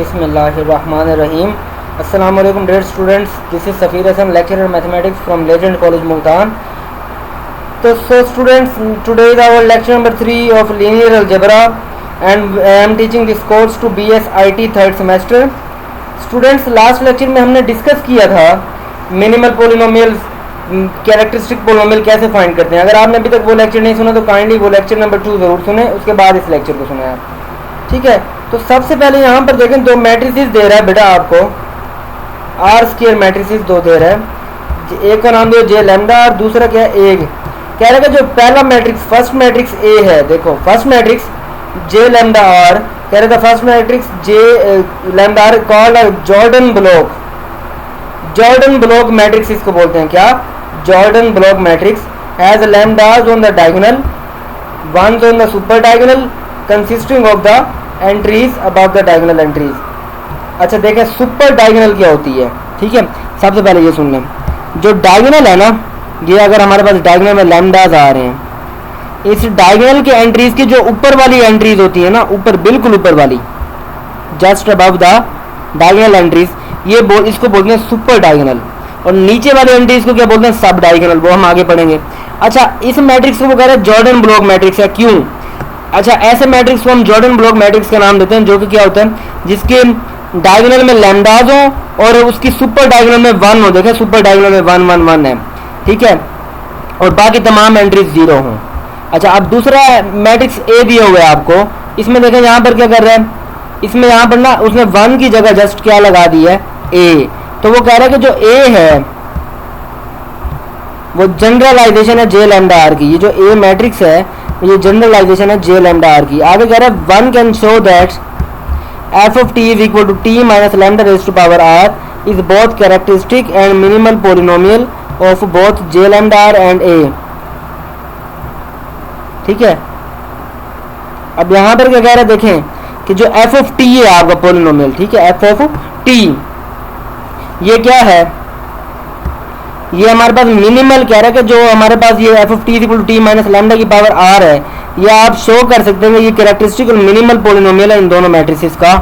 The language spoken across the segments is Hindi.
बिस्मिल्लाहिर्रहमानिर्रहीम। अस्सलाम वालेकुम dear students, this is Safir Hasan, lecturer mathematics from Legend College Multan. So students, today is our lecture number 3 of linear algebra and I am teaching this course to BS IT third semester. Students, last lecture में हमने डिस्कस किया था मिनिमल पोलिनोमियल कैरेक्टरिस्टिक पोलिनोमियल कैसे फाइंड करते हैं। अगर आपने अभी तक वो लेक्चर नहीं सुना तो काइंडली वो लेक्चर नंबर 2 ज़रूर सुने, उसके बाद इस लेक्चर को सुने आप, ठीक है। तो सबसे पहले यहाँ पर देखें, दो मैट्रिसेस दे रहा है बेटा आपको, आर स्क्वायर मैट्रिसेस दो दे रहा है। एक का नाम दिया जे लैम्डा और दूसरा क्या है ए। कह रहा है जो पहला मैट्रिक्स फर्स्ट मैट्रिक्स ए है, देखो first matrix J lambda R, कह रहा था first matrix J lambda R called Jordan block. Jordan block matrix इसको बोलते हैं, क्या? Jordan block matrix has lambdas on the diagonal, ones on the super diagonal, consisting of the entries about the diagonal entries. अच्छा देखें सुपर डायगोनल क्या होती है, ठीक है। सबसे पहले ये सुन लें, जो डायगोनल है ना, ये अगर हमारे पास डायगोनल में लैम्डास आ रहे हैं, इस डायगोनल के एंट्रीज की जो ऊपर वाली एंट्रीज होती है ना, ऊपर बिल्कुल ऊपर वाली, just above the diagonal entries, ये इसको बोलते हैं सुपर डायगोनल। और नीचे वाले एंट्रीज को क्या बोलते हैं? सब डायगोनल, वो हम आगे पढ़ेंगे। अच्छा इस मैट्रिक्स को वो कह रहे हैं जॉर्डन ब्लॉक मैट्रिक्स है, क्यों? अच्छा ऐसे मैट्रिक्स को हम जॉर्डन ब्लॉक मैट्रिक्स का नाम देते हैं जो कि क्या होता है, जिसके डायगोनल में लैम्डास हो और उसकी सुपर डायगोनल में 1 हो। देखें सुपर डायगोनल में 1 1 1 है, ठीक है, और बाकी तमाम एंट्रीज 0 हो। अच्छा अब दूसरा मैट्रिक्स ए दिया हुआ है आपको, इसमें देखें यहाँ पर क्या कर रहा है, इसमें यहाँ पर ना उसने 1 की जगह जस्ट क्या लगा दी है, ए। तो वो कह रहा है कि जो ए है वो जनरलाइजेशन है जे लैम्डा आर की। ये जो ए मैट्रिक्स है ये जनरलाइजेशन है जे लैम्डा आर की। आगे कह रहा है one can show that F of T is equal to T minus lambda raise to power R is both characteristic and minimal polynomial of both J lambda R and A, ठीक है। अब यहाँ पर क्या कह रहा है, देखें कि जो एफ ऑफ टी है आपका पोलिनोमियल, ठीक है, एफ ऑफ टी ये क्या है, ये हमारे पास मिनिमल कह रहा है कि जो हमारे पास ये f of t equal to T minus lambda की पावर आर है, ये आप शो कर सकते हैं ये कैरेक्टरिस्टिक और मिनिमल पोलिनोमियल है इन दोनों मैट्रिसेस का।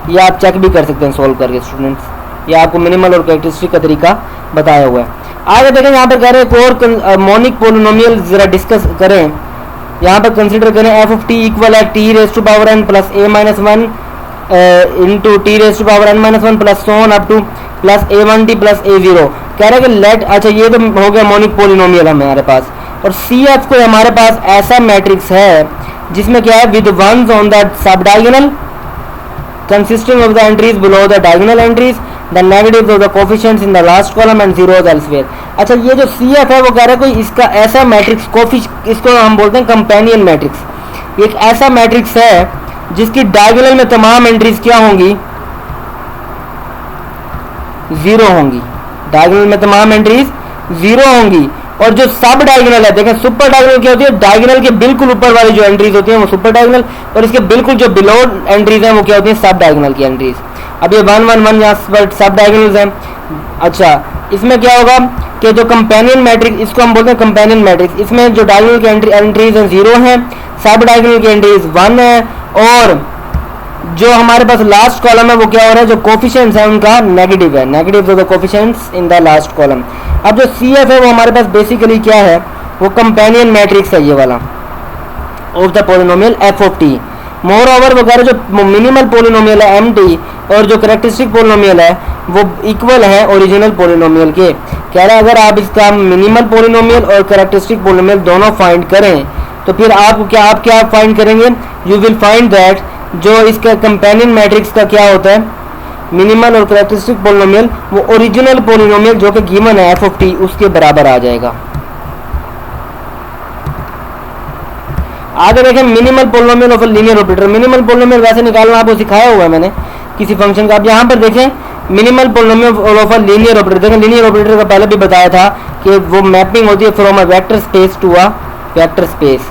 ये आप चेक भी कर सकते हैं सोल्व करके स्टूडेंट्स, ये आपको मिनिमल और कैरेक्टरिस्टिक का तरीका बताया हुआ है। आगे देखें यहाँ पर कह रहे हैं और मोनिक पोलिनोमियल जरा डिस्कस करें। यहाँ पर कंसिडर करें एफ ऑफ टी इक्वल है t raise to power n plus a minus 1 into t raise to power n minus 1 plus so on up to plus a1t plus a0। कह रहा है कि लेट, अच्छा ये तो हो गया मोनिक पोलिनोमियल हमारे पास। और सी एफ को हमारे पास ऐसा मैट्रिक्स है जिसमें क्या है, with ones on the sub diagonal consisting of the entries below the diagonal entries, the negative of the coefficients in the last column and zeros elsewhere. अच्छा ये जो सी एफ है वो कह रहा है कोई इसका ऐसा मैट्रिक्स इसको हम बोलते हैं कंपेनियन मैट्रिक्स। एक ऐसा मैट्रिक्स है जिसकी डायगोनल में तमाम एंट्रीज क्या होंगी, 0 होंगी। डायगोनल में तमाम एंट्रीज 0 होंगी। और जो सब डायगोनल है, देखें सुपर डायगोनल क्या होती है, डायगोनल के बिल्कुल ऊपर वाली जो एंट्रीज होती हैं वो सुपर डायगोनल, और इसके बिल्कुल जो बिलो एंट्रीज हैं वो क्या होती हैं, सब डायगोनल की एंट्रीज। अब ये 1 1 1 यहाँ पर सब डायगोनल्स हैं। अच्छा इसमें क्या होगा कि जो कंपेनियन मैट्रिक्स, इसको हम बोलते हैं कंपेनियन मैट्रिक्स, इसमें जो डायगोनल की एंट्रीज हैं 0 हैं, सब डायगोनल की एंट्रीज 1 है, और जो हमारे पास लास्ट कॉलम है वो क्या हो रहा है, जो कोफिशिएंट्स है उनका नेगेटिव है, negative of the coefficients in the last column. अब जो सी एफ है वो हमारे पास बेसिकली क्या है, वो कंपेनियन मैट्रिक्स है ये वाला of the polynomial f of T. More over वगैरह जो मिनिमल पोलिनोमियल है एम टी और जो कैरेक्टरिस्टिक पोलिनोमियल है वो इक्वल है ओरिजिनल पोलिनोमियल के। कह रहा है अगर आप इसका मिनिमल पोलिनोमियल और कैरेक्टरिस्टिक पोलिनोमियल दोनों फाइंड करें तो फिर आप क्या फाइंड करेंगे, यू विल फाइंड दैट जो इसका कंपेनियन मैट्रिक्स का क्या होता है, मिनिमल और कैरेक्टरिस्टिक पोलिनोमियल, वो ओरिजिनल पोलिनोमियल जो कि गिवन है एफ ऑफ टी उसके बराबर आ जाएगा। आगे देखें minimal polynomial of a linear operator. Minimal polynomial वैसे निकालना आपको सिखाया हुआ है मैंने किसी फंक्शन का। अब यहाँ पर देखें minimal polynomial of a linear operator, देखें लीनियर ऑपरेटर का पहले भी बताया था कि वो मैपिंग होती है from a vector space to a vector space,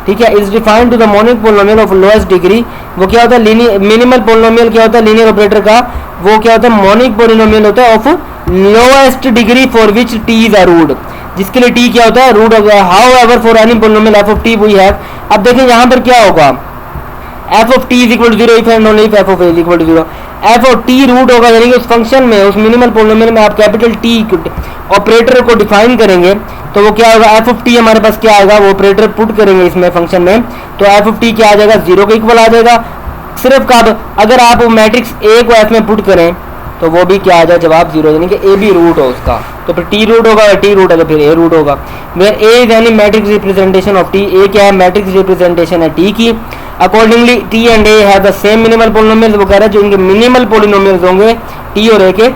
ठीक है। Is defined to the monic polynomial of lowest degree. वो क्या होता है, मिनिमल पोलिनोमियल क्या होता है लीनियर ऑपरेटर का, वो क्या होता है, मोनिक पोलिनोमियल होता है of lowest degree for which t is a root, जिसके लिए टी क्या होता है, रूट हो गया। However for any polynomial f of t we have. अब देखें यहाँ पर क्या होगा, f of T is equal to 0 if and only if f of a is equal to 0। F of t root होगा, यानी कि उस फंक्शन में, उस मिनिमल पोलिनोमियल में आप कैपिटल टी ऑपरेटर को डिफाइन करेंगे तो वो क्या होगा, एफ ऑफ टी हमारे पास क्या आएगा, वो ऑपरेटर पुट करेंगे इसमें फंक्शन में, तो एफ ऑफ टी क्या आ जाएगा, 0 के इक्वल आ जाएगा। सिर्फ कब, अगर आप वो मैट्रिक्स ए को एफ में पुट करें तो वो भी क्या आ जाए, जवाब 0, यानी कि ए भी रूट हो उसका, तो फिर टी रूट होगा, टी रूट है तो फिर ए रूट होगा। Where A is any matrix representation of T, A क्या है, मैट्रिक्स रिप्रेजेंटेशन है टी की। Accordingly T and A have the same minimal polynomials, वो कह रहा है जो इनके मिनिमल पोलिनोमियल्स होंगे टी और ए के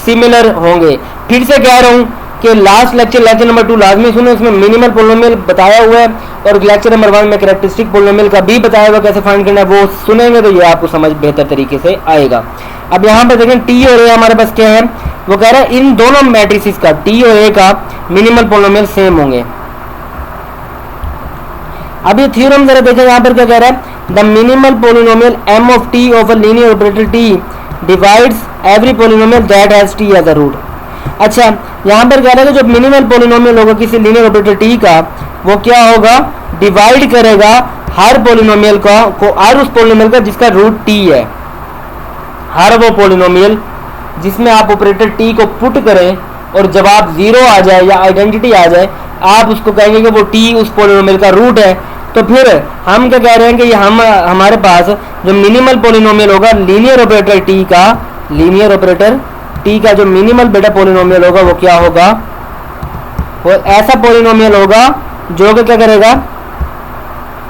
सिमिलर होंगे। फिर से कह रहा हूँ कि लास्ट लेक्चर नंबर 2 लाजमी सुने, उसमें मिनिमल पोलिनोमियल बताया हुआ है और लेक्चर नंबर 1 में कैरेक्टरिस्टिक पोलिनोमियल का भी बताया हुआ कैसे फाइंड करना है, वो सुनेंगे तो ये आपको समझ बेहतर तरीके से आएगा। अब यहाँ पर देखें टी और ए हमारे पास क्या है, वो कह रहा है इन दोनों मैट्रिसेस का, टी और ए का मिनिमल पोलिनोमियल सेम होंगे। अब ये थ्योरम जरा देखें, यहाँ पर क्या कह रहा है, the minimal polynomial m of t of a linear operator t divides every polynomial that has t as a root. अच्छा, यहाँ पर कह रहा है कि जो मिनिमल पोलिनोमियल होगा किसी लीनियर ऑपरेटर टी का, वो क्या होगा, डिवाइड करेगा हर पोलिनोमियल को हर उस पोलिनोमियल का जिसका रूट टी है। हर वो पोलिनोमियल जिसमें आप ऑपरेटर टी को पुट करें और जवाब 0 आ जाए या आइडेंटिटी आ जाए, आप उसको कहेंगे कि वो टी उस पोलिनोमियल का रूट है। तो फिर हम क्या कह रहे हैं कि हमारे पास जो मिनिमल पोलिनोमियल होगा लीनियर ऑपरेटर टी का, लीनियर ऑपरेटर टी का जो मिनिमल बेटा पोलिनोमियल होगा वो क्या होगा, वो ऐसा पोलिनोमियल होगा जो कि क्या करेगा,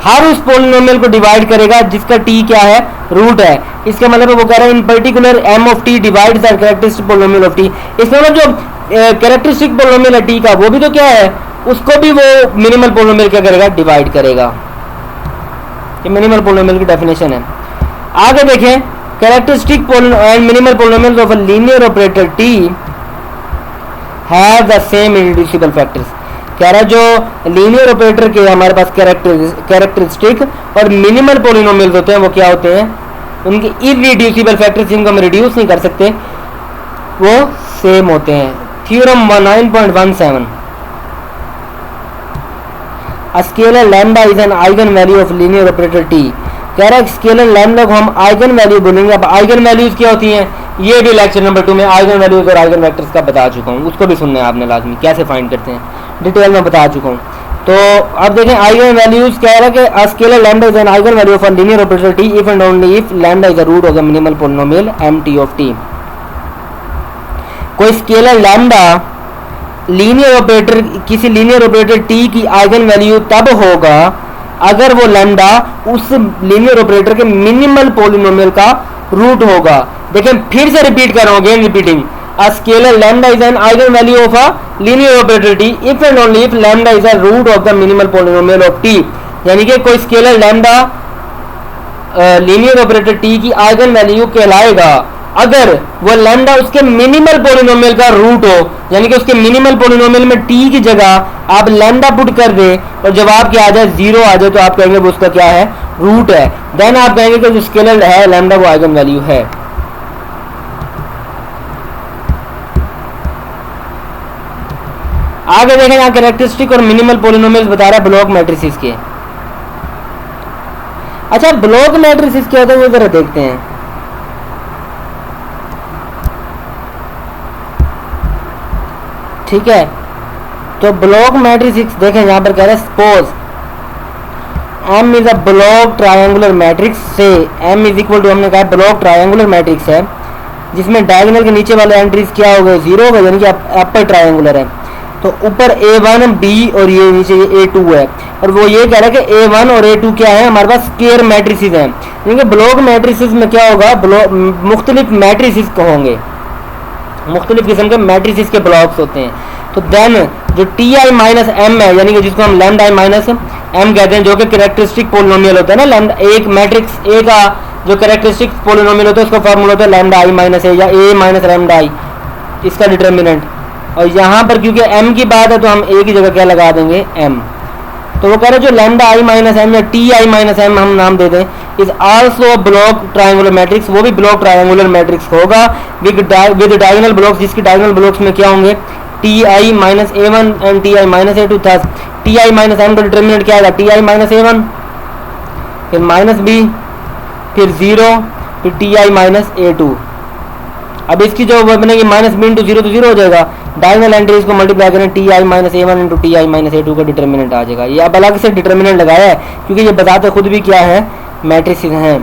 हर उस पोलिनोमियल को डिवाइड करेगा जिसका टी क्या है, रूट है। इसका मतलब वो कह रहा है in particular m of t divides the characteristic polynomial of t. इसका मतलब जो कैरेक्टरिस्टिक पोलिनोमियल है टी का, वो भी तो क्या है, उसको भी वो मिनिमल पोलिनोमियल क्या करेगा, डिवाइड करेगा। ये मिनिमल पोलिनोमियल की डेफिनेशन है। आगे देखें, characteristic and minimal polynomials of a linear operator T have the same irreducible factors. कह रहा है जो लीनियर ऑपरेटर के हमारे पास कैरेक्टरिस्टिक और मिनिमल पोलिनोमियल्स होते हैं वो क्या होते हैं, उनके इररेड्यूसिबल फैक्टर्स जिनको हम रिड्यूस नहीं कर सकते वो सेम होते हैं। Theorem 9.17, A scalar lambda is an eigen value of linear operator t। कह रहा है स्केलर लैम्डा को हम आइगन वैल्यू बोलेंगे। अब आइगन वैल्यूज क्या होती हैं, ये भी लेक्चर नंबर 2 में आइगन वैल्यूज और आइगन वेक्टर्स का बता चुका हूँ, उसको भी सुनना है आपने लाजमी, कैसे फाइंड करते हैं डिटेल में बता चुका हूँ। तो अब देखें आइगन वैल्यूज कह रहा है कि a scalar lambda is an eigen value of a linear operator t if and only if lambda is the root of the minimal polynomial mt of t। कोई स्केलर लैम्डा लीनियर ऑपरेटर, किसी लीनियर ऑपरेटर टी की आइगन वैल्यू तब होगा अगर वो लैम्डा उस लीनियर ऑपरेटर के मिनिमल पोलिनोमियल का रूट होगा। देखें फिर से रिपीट कर रहा हूं, again repeating, a scalar lambda is an eigenvalue of a linear operator t if and only if lambda is a root of the minimal polynomial of t. यानी कि कोई scalar lambda linear operator t की आइगन वैल्यू कहलाएगा अगर वो लैम्डा उसके मिनिमल पोलिनोमियल का रूट हो, यानी कि उसके मिनिमल पोलिनोमियल में टी की जगह आप लैम्डा पुट कर दें और जवाब क्या आ जाए, 0 आ जाए, तो आप कहेंगे वो उसका क्या है, रूट है। देन आप कहेंगे कि जो स्केलर है लैम्डा वो आइगन वैल्यू है। आगे देखें यहाँ कैरेक्टरिस्टिक और मिनिमल पोलिनोमियल्स बता रहा है ब्लॉक मैट्रिसेस के। अच्छा, ब्लॉक मैट्रिसेस क्या होता है वो जरा देखते हैं। ठीक है, तो ब्लॉक मैट्रिक्स देखें यहाँ पर कह रहे हैं suppose M is a block triangular matrix से M इज इक्वल टू, हमने कहा ब्लॉक ट्रायंगुलर मैट्रिक्स है जिसमें डायगोनल के नीचे वाले एंट्रीज क्या हो गए, 0 हो गए, यानी कि अपर ट्रायंगुलर है। तो ऊपर A1 B और ये नीचे A2 है, और वो ये कह रहा है कि A1 और A2 क्या है, हमारे पास स्क्वायर मैट्रिसेस हैं। यानी कि ब्लॉक मैट्रिसेस में क्या होगा, मुख्तलिफ मैट्रिसेस होंगे, मुख्तलिफ किस्म के मैट्रिसेस के ब्लॉक्स होते हैं। तो देन जो टी आई माइनस एम है, यानी कि जिसको हम लैम्डा आई माइनस एम कहते हैं, जो कि कैरेक्टरिस्टिक पोलिनोमियल होता है ना, लैम्डा एक मैट्रिक्स ए का जो कैरेक्टरिस्टिक पोलिनोमियल होता है उसका फॉर्मूला होता है लैम्डा आई माइनस ए या ए माइनस लैम्डा आई, इसका डिटर्मिनेंट। और यहाँ पर क्योंकि एम की बात है तो हम ए की जगह क्या लगा देंगे, एम। तो वो कह रहे हैं जो लैम्डा आई माइनस एम या टी आई माइनस एम हम नाम दे दें, is also block triangular matrix, वो भी ब्लॉक ट्रायंगुलर मैट्रिक्स होगा विद डायगोनल ब्लॉक्स, जिसके डायगोनल ब्लॉक्स में क्या होंगे, t I minus a one and t I minus a two. T I minus m का डिटर्मिनेंट क्या आएगा, t I minus a one, फिर माइनस बी, फिर 0, फिर ti माइनस a2। अब इसकी जो बनेगी माइनस b इंटू 0 तो 0 हो जाएगा। डायगोनल एंट्रीज को मल्टीप्लाई करें, ti minus a1 into ti minus a2 का डिटर्मिनेंट आ जाएगा। ये अब अलग से डिटर्मिनेंट लगाया है क्योंकि ये बताते खुद भी क्या है, मैट्रिसेस हैं।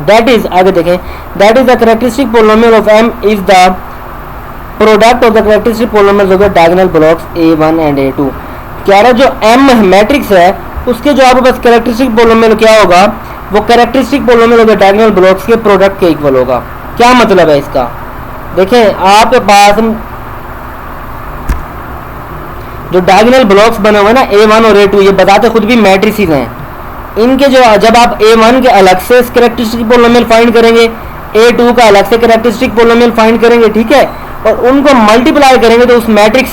दैट इज, आगे देखें, that is the characteristic polynomial of m is the product of the characteristic polynomials of the diagonal blocks a1 and a2। कह रहा है जो m मैट्रिक्स है उसके जो आपके पास कैरेक्टरिस्टिक पोलिनोमियल क्या होगा, वो characteristic polynomial of the diagonal blocks के प्रोडक्ट के इक्वल होगा। क्या मतलब है इसका, देखें आपके पास जो डायगोनल ब्लॉक्स बने हुए हैं ना a1 और a2, ये बताते खुद भी मैट्रिसेस हैं। इनके जो जब आप a1 के अलग से कैरेक्टरिस्टिक पोलिनोमियल फाइंड करेंगे, a2 का अलग से कैरेक्टरिस्टिक पोलिनोमियल फाइंड करेंगे, ठीक है, और उनको मल्टीप्लाई करेंगे तो उस मैट्रिक्स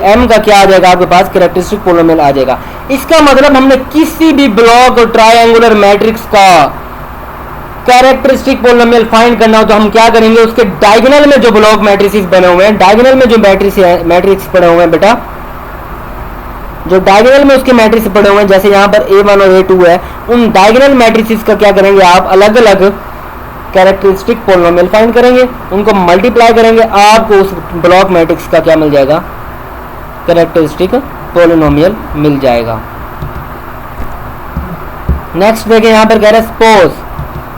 m का क्या आ जाएगा, आपके पास कैरेक्टरिस्टिक पोलिनोमियल आ जाएगा। इसका मतलब हमने किसी भी ब्लॉक और ट्रायंगुलर मैट्रिक्स का कैरेक्टरिस्टिक पोलिनोमियल फाइंड करना हो तो हम क्या करेंगे, उसके डायगोनल में जो ब्लॉक मैट्रिसेस बने हुए हैं, डायगोनल में जो मैट्रिक्स पड़े हुए हैं बेटा, जो डायगोनल में उसके मैट्रिक्स पड़े हुए हैं, जैसे यहाँ पर a1 और a2 है, उन डायगोनल मैट्रिसेस का क्या करेंगे आप, अलग अलग कैरेक्टरिस्टिक पोलिनोमियल फाइंड करेंगे, उनको मल्टीप्लाई करेंगे, आपको उस ब्लॉक मैट्रिक्स का क्या मिल जाएगा, कैरेक्टरिस्टिक पोलिनोमियल मिल जाएगा। नेक्स्ट देखिए यहाँ पर कह रहे हैं suppose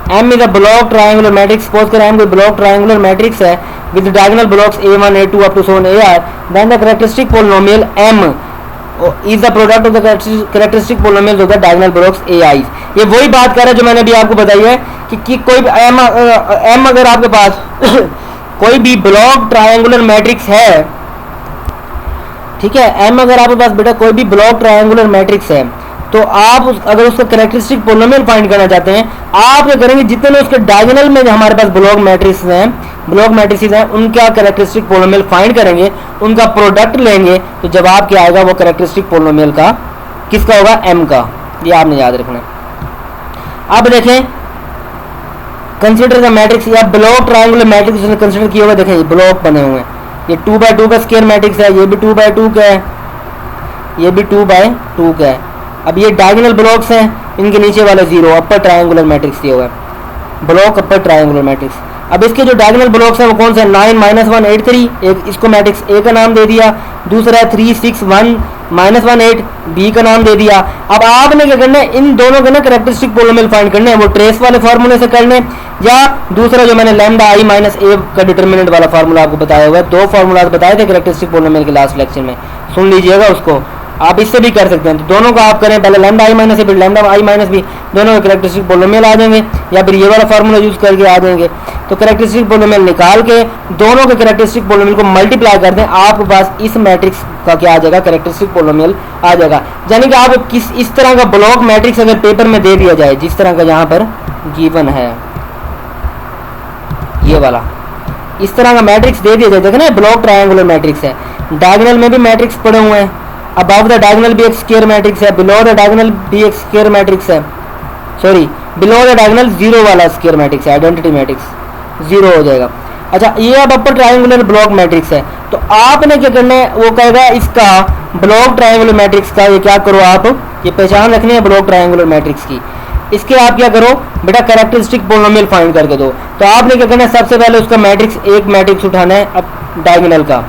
M is a block triangular matrix, suppose करें M कोई ब्लॉक ट्रायंगुलर मैट्रिक्स है with diagonal blocks a1 a2 up to so on ar, then the characteristic polynomial M is the product of the characteristic polynomials of the diagonal blocks ai। ये वही बात कर रहा है जो मैंने अभी आपको बताई है कि कोई भी M अगर आपके पास कोई भी ब्लॉक ट्रायंगुलर मैट्रिक्स है, ठीक है, M अगर आपके पास बेटा कोई भी ब्लॉक ट्रायंगुलर मैट्रिक्स है तो आप अगर उसका कैरेक्टरिस्टिक पोलिनोमियल फाइंड करना चाहते हैं, आप क्या करेंगे, जितने उसके डायगोनल में हमारे पास ब्लॉक मैट्रिसेस हैं उनका कैरेक्टरिस्टिक पोलिनोमियल फाइंड करेंगे, उनका प्रोडक्ट लेंगे, तो जवाब क्या आएगा, वो कैरेक्टरिस्टिक पोलिनोमियल का किसका होगा, m का। ये आपने याद रखना है। अब देखें कंसिडर द मैट्रिक्स, या ब्लॉक ट्रायंगुलर मैट्रिक्स उसने कंसिडर किया हुआ, देखें ये ब्लॉक बने हुए हैं, ये 2x2 का स्क्वायर मैट्रिक्स है, ये भी 2x2 का है, ये भी 2x2 का है। अब ये डायगोनल ब्लॉक्स हैं, इनके नीचे वाले 0 अपर ट्रायंगुलर मैट्रिक्स दिया हुआ है, ब्लॉक अपर ट्रायंगुलर मैट्रिक्स। अब इसके जो डायगोनल ब्लॉक्स हैं वो कौन से, 9 -1 8 3, एक इसको मैट्रिक्स A का नाम दे दिया, दूसरा है 3 6 1 -1 8 B का नाम दे दिया। अब आपने क्या करना है, इन दोनों के ना कैरेक्टरिस्टिक पोलिनोमियल फाइंड करने हैं, वो ट्रेस वाले फार्मूले से करने, या दूसरा जो मैंने लैम्डा i माइनस a का डिटर्मिनेंट वाला फार्मूला आपको बताया हुआ है, 2 फार्मूला बताए थे कैरेक्टरिस्टिक पोलिनोमियल के लास्ट लेक्चर में, सुन लीजिएगा उसको, आप इससे भी कर सकते हैं। तो दोनों को आप करें, पहले लैम्डा i माइनस a फिर लैम्डा i माइनस b, दोनों के कैरेक्टरिस्टिक पोलिनोमियल आ जाएंगे, या फिर ये वाला फार्मूला यूज करके आ जाएंगे। तो कैरेक्टरिस्टिक पोलिनोमियल निकाल के दोनों के कैरेक्टरिस्टिक पोलिनोमियल को मल्टीप्लाई कर दें, आपके पास इस मैट्रिक्स का क्या आ जाएगा, कैरेक्टरिस्टिक पोलिनोमियल आ जाएगा। यानी कि आप इस तरह का ब्लॉक मैट्रिक्स अगर पेपर में दे दिया जाए, जिस तरह का यहाँ पर गिवन है, ये वाला इस तरह का मैट्रिक्स दे दिया जाए, देखो ना ब्लॉक ट्रायंगुलर मैट्रिक्स है, डायगोनल में भी मैट्रिक्स पड़े हुए हैं, अबव द डायगोनल भी एक स्क्वायर मैट्रिक्स है, बिलो द डायगोनल भी एक स्क्वायर मैट्रिक्स है, सॉरी बिलो द डायगोनल 0 वाला स्क्वायर मैट्रिक्स है, आइडेंटिटी मैट्रिक्स 0 हो जाएगा। अच्छा, ये अब अपर ट्रायंगुलर ब्लॉक मैट्रिक्स है, तो आपने क्या करना है, वो कहेगा इसका ब्लॉक ट्रायंगुलर मैट्रिक्स का ये क्या करो, आप ये पहचान रखनी है ब्लॉक ट्रायंगुलर मैट्रिक्स की, इसके आप क्या करो बेटा, कैरेक्टरिस्टिक पोलिनोमियल फाइंड करके दो। तो आपने क्या करना है, सबसे पहले उसका मैट्रिक्स, एक मैट्रिक्स उठाना है अब डायगोनल का,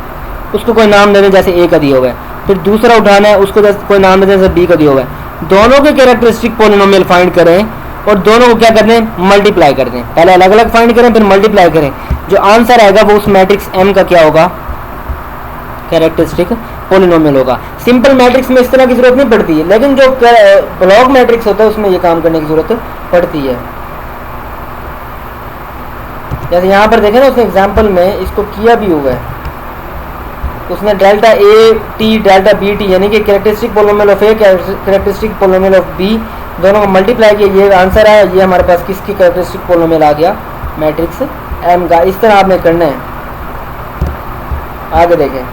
उसको कोई नाम दे दें जैसे A का दिया हुआ है, फिर दूसरा उठाना है उसको जैसे कोई नाम दे दें जैसे B का दिया हुआ है, दोनों के कैरेक्टरिस्टिक पोलिनोमियल फाइंड करें और दोनों को क्या कर दें, मल्टीप्लाई कर दें, पहले अलग अलग फाइंड करें फिर मल्टीप्लाई करें, जो आंसर आएगा वो उस मैट्रिक्स M का क्या होगा, कैरेक्टरिस्टिक पोलिनोमियल होगा। सिंपल मैट्रिक्स में इस तरह की जरूरत नहीं पड़ती है, लेकिन जो ब्लॉक मैट्रिक्स होता है उसमें ये काम करने की जरूरत पड़ती है। जैसे यहाँ पर देखें ना, उसने एग्जाम्पल में इसको किया भी हुआ है, उसने delta a t delta b t यानी कि characteristic polynomial of a characteristic polynomial of b दोनों को मल्टीप्लाई किया, ये आंसर आया, ये हमारे पास किसकी कैरेक्टरिस्टिक पोलिनोमियल आ गया, मैट्रिक्स एम का। इस तरह आपने करना है। आगे देखें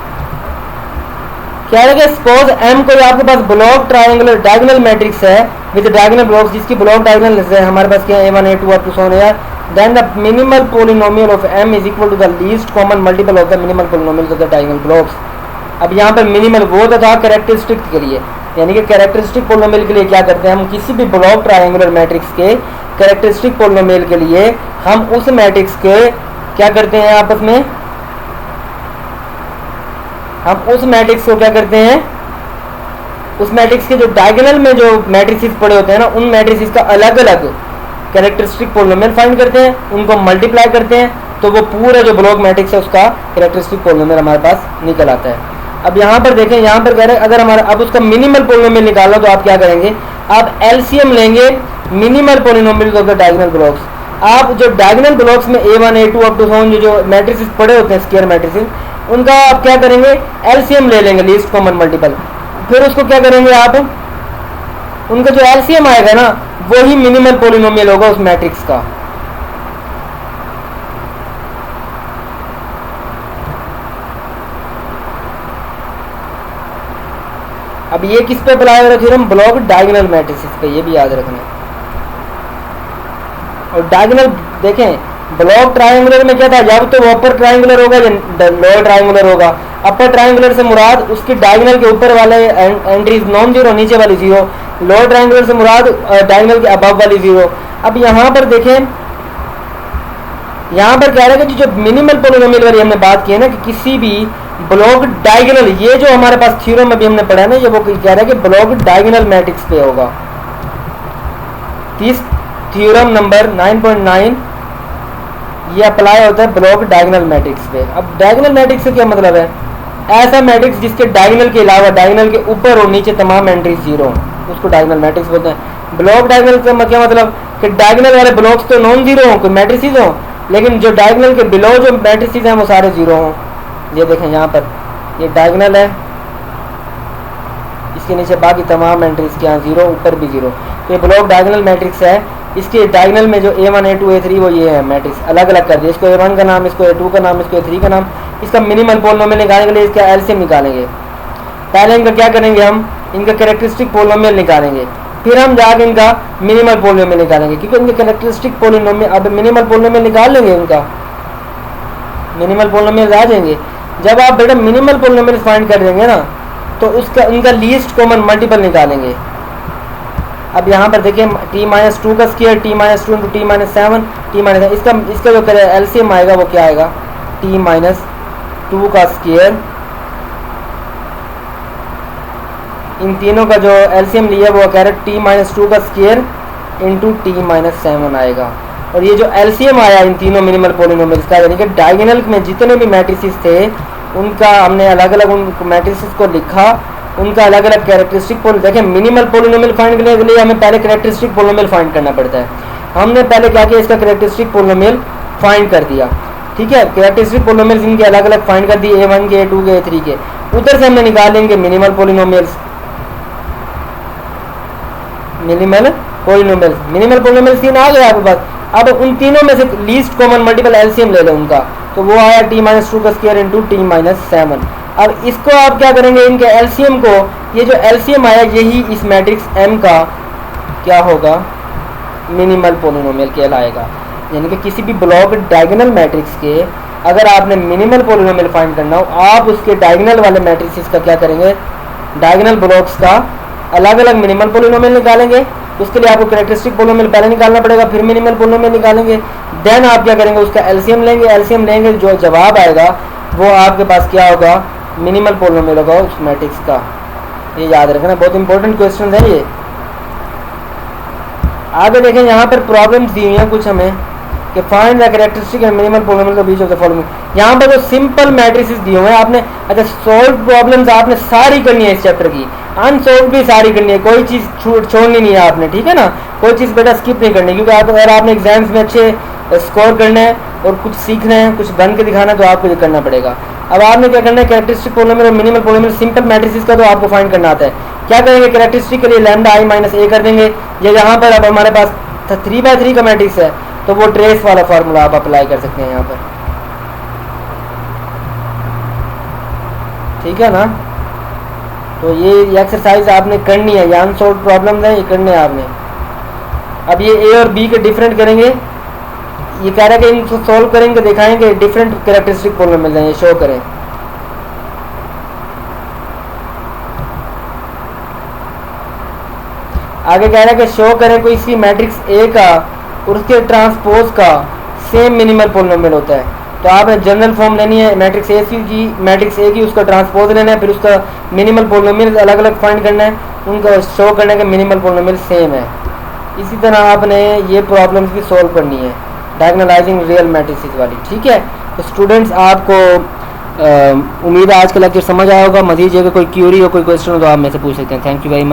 क्या है कि सपोज एम कोई आपके पास ब्लॉक ट्रायंगुलर डायगोनल मैट्रिक्स है विद डायगोनल ब्लॉक्स, जिसकी ब्लॉक डायगोनल है हमारे पास क्या है, a1 a2 up to so on यार, then the minimal polynomial of m is equal to the least common multiple of the minimal polynomials of the diagonal blocks। अब यहाँ पर मिनिमल वो था कैरेक्टरिस्टिक के लिए, यानी कि कैरेक्टरिस्टिक पोलिनोमियल के लिए क्या करते हैं हम, किसी भी ब्लॉक ट्रायंगुलर मैट्रिक्स के कैरेक्टरिस्टिक पोलिनोमियल के लिए हम उस मैट्रिक्स के क्या करते हैं आपस में, हम उस मैट्रिक्स को क्या करते हैं, उस मैट्रिक्स के जो डायगोनल में जो मैट्रिसेस पड़े होते हैं ना, उन मैट्रिसेस का अलग अलग कैरेक्टरिस्टिक पोलिनोमियल फाइंड करते हैं, उनको मल्टीप्लाई करते हैं, तो वो पूरा जो ब्लॉक मैट्रिक्स है उसका कैरेक्टरिस्टिक पोलिनोमियल हमारे पास निकल आता है। अब यहाँ पर देखें, यहाँ पर कह रहे हैं अगर हमारा अब उसका मिनिमल पोलिनोमियल निकालना तो आप क्या करेंगे, आप एलसीएम लेंगे minimal polynomial of the diagonal blocks. आप जो डायगोनल ब्लॉक्स में A1 A2 अप टू सो जो मैट्रिसेस पड़े होते हैं स्क्वायर मैट्रिसेस, उनका आप क्या करेंगे, एलसीएम ले लेंगे, लीस्ट कॉमन मल्टीपल। फिर उसको क्या करेंगे आप, उनका जो एलसीएम आएगा ना वही मिनिमल पोलिनोमियल होगा उस मैट्रिक्स का। अब ये किस पे अप्लाई हो रहा है थ्योरम, ब्लॉक डायगोनल मैट्रिसेस पे, ये भी याद रखना है। और डायगोनल देखें, ब्लॉक ट्रायंगुलर में क्या था, जब तो अपर ट्रायंगुलर होगा या लोअर ट्रायंगुलर होगा। अपर ट्रायंगुलर से मुराद उसकी डायगोनल के ऊपर वाले एंट्रीज नॉन जीरो, नीचे वाली जीरो। लोअर ट्रायंगुलर से मुराद डायगोनल के अबव वाली जीरो। अब यहाँ पर देखें, यहाँ पर कह रहा है कि जो मिनिमल पोलिनोमियल वाली हमने बात की है ना, कि किसी भी ब्लॉक डायगोनल, ये जो हमारे पास थ्योरम अभी हमने पढ़ा है ना, ये वो कह रहा है कि ब्लॉक डायगोनल मैट्रिक्स पे होगा। इस थ्योरम नंबर 9.9 ये अप्लाई होता है ब्लॉक डायगोनल मैट्रिक्स पे। अब डायगोनल मैट्रिक्स से क्या मतलब है, ऐसा मैट्रिक्स जिसके डायगोनल के अलावा डायगोनल के ऊपर और नीचे तमाम एंट्रीज जीरो, उसको डायगोनल मैट्रिक्स बोलते हैं। ब्लॉक डायगोनल का क्या मतलब कि डायगोनल वाले ब्लॉक्स तो नॉन जीरो हों, कोई मैट्रिसेस हों, लेकिन जो डायगोनल के बिलो जो मैट्रिसेस हैं वो सारे जीरो हों। ये देखें यहाँ पर, ये डायगोनल है, इसके नीचे बाकी तमाम एंट्रीज के यहाँ जीरो, ऊपर भी जीरो। तो ये ब्लॉक डायगोनल मैट्रिक्स है। इसके डायगोनल में जो A1 A2 A3 वो ये है मैट्रिक्स, अलग अलग कर दिए। इसको A1 का नाम, इसको A2 का नाम, इसको A3 का नाम। इसका मिनिमल पोलिनोमियल निकालने के लिए इसका एलसीएम निकालेंगे। पहले इनका क्या करेंगे, हम इनका कैरेक्टरिस्टिक पोलिनोमियल निकालेंगे, फिर हम जाकर इनका मिनिमल पोलिनोमियल निकालेंगे, क्योंकि इनके कैरेक्टरिस्टिक पोलिनोमियल, अब मिनिमल पोलिनोमियल निकाल लेंगे, इनका मिनिमल पोलिनोमियल आ जाएंगे। जब आप बेटा मिनिमल पोलिनोमियल फाइंड कर देंगे ना, तो उसका इनका लीस्ट कॉमन मल्टीपल निकालेंगे। अब यहाँ पर देखिए t-2 का square, t-2 into t-7, t-7, इसका जो एलसीएम आएगा वो क्या आएगा, t-2 का स्क्वायर, इन तीनों का जो एलसीएम लिया वो कह रहा है t-2 का स्क्वायर इंटू t-7 आएगा। और ये जो एलसीएम आया इन तीनों मिनिमल पोलिनोमियल्स का, यानी कि डायगोनल में जितने भी मैट्रिसेस थे उनका हमने अलग अलग उन मैट्रिसेस को लिखा, उनका अलग अलग कैरेक्टरिस्टिक देखें। मिनिमल पोलिनोमियल फाइंड करने के लिए हमें पहले कैरेक्टरिस्टिक पोलिनोमियल फाइंड करना पड़ता है। हमने पहले क्या किया, इसका कैरेक्टरिस्टिक पोलिनोमियल फाइंड कर दिया, ठीक है। कैरेक्टरिस्टिक पोलिनोमियल्स इनके अलग अलग फाइंड कर दिए, A1 के, A2 के, A3 के। उधर से हमने निकाल लेंगे मिनिमल पोलिनोमियल्स, मिनिमल पोलिनोमियल्स तीन आ गए आपके पास। अब उन तीनों में से लीस्ट कॉमन मल्टीपल एलसीएम ले लो उनका, तो वो आया t-2 का स्क्वायर इंटू t-7। अब इसको आप क्या करेंगे, इनके एलसीएम को, ये जो एलसीएम आया यही इस मैट्रिक्स M का क्या होगा, मिनिमल पोलिनोमियल कहलाएगा। यानी कि किसी भी ब्लॉक डायगोनल मैट्रिक्स के अगर आपने मिनिमल पोलिनोमियल फाइंड करना हो, आप उसके डायगोनल वाले मैट्रिक्स का क्या करेंगे, डायगोनल ब्लॉक्स का अलग अलग मिनिमल पोलिनोमियल निकालेंगे। उसके लिए आपको कैरेक्टरिस्टिक पोलिनोमियल पहले निकालना पड़ेगा, फिर मिनिमल पोलिनोमियल निकालेंगे। देन आप क्या करेंगे, उसका एलसीएम लेंगे। एलसीएम लेंगे, जो जवाब आएगा वो आपके पास क्या होगा, मिनिमल पोलिनोमियल होगा उस मैट्रिक्स का। ये याद रखना, बहुत इंपॉर्टेंट क्वेश्चन है ये। आगे देखें, यहाँ पर प्रॉब्लम्स दी हुई हैं कुछ हमें कि find the characteristic and minimal polynomial of each of the following. यहाँ पर जो सिंपल मैट्रिसेस दिए हुए हैं आपने, अच्छा सॉल्व प्रॉब्लम्स आपने सारी करनी है इस चैप्टर की, अनसॉल्व भी सारी करनी है, कोई चीज़ छोड़नी नहीं है आपने, ठीक है ना। कोई चीज़ बेटा स्किप नहीं करनी, क्योंकि अगर आपने एग्जाम्स में अच्छे स्कोर करना है और कुछ सीखना है, कुछ बन के दिखाना है, तो आपको ये करना पड़ेगा। अब आपने क्या करना है, कैरेक्टरिस्टिक पोलिनोमियल और मिनिमल पोलिनोमियल सिंपल मैट्रिसेस का तो आपको फाइंड करना आता है। क्या करेंगे, कैरेक्टरिस्टिक के लिए लैम्डा i माइनस a कर देंगे। ये यहाँ पर अब हमारे पास 3/3 का मैट्रिक्स है, तो वो ट्रेस वाला फार्मूला आप अप्लाई कर सकते हैं यहाँ पर, ठीक है ना। तो ये एक्सरसाइज आपने करनी है, ये अनसॉल्व प्रॉब्लम है, ये करने हैं आपने। अब ये ए और बी के डिफरेंट करेंगे, ये कह रहा है कि इनको सॉल्व करेंगे, दिखाएंगे डिफरेंट कैरेक्टरिस्टिक पोलिनोमियल हैं, ये शो करें। आगे कह रहा है कि शो करें कोई सी मैट्रिक्स ए का और उसके ट्रांसपोज का सेम मिनिमल पोलिनोमियल होता है। तो आपने जनरल फॉर्म लेनी है मैट्रिक्स ए की उसका ट्रांसपोज लेना है, फिर उसका मिनिमल पोलिनोमियल अलग अलग फाइंड करना है, उनका शो करना है कि मिनिमल पोलिनोमियल सेम है। इसी तरह आपने ये प्रॉब्लम्स भी सॉल्व करनी है डायगोनलाइजिंग रियल मैट्रिसेस वाली। ठीक है, तो स्टूडेंट्स आपको उम्मीद है आज का लेक्चर समझ आया होगा। मजीद अगर कोई क्यूरी हो, कोई क्वेश्चन हो तो आप मेरे से पूछ सकते हैं। Thank you very much.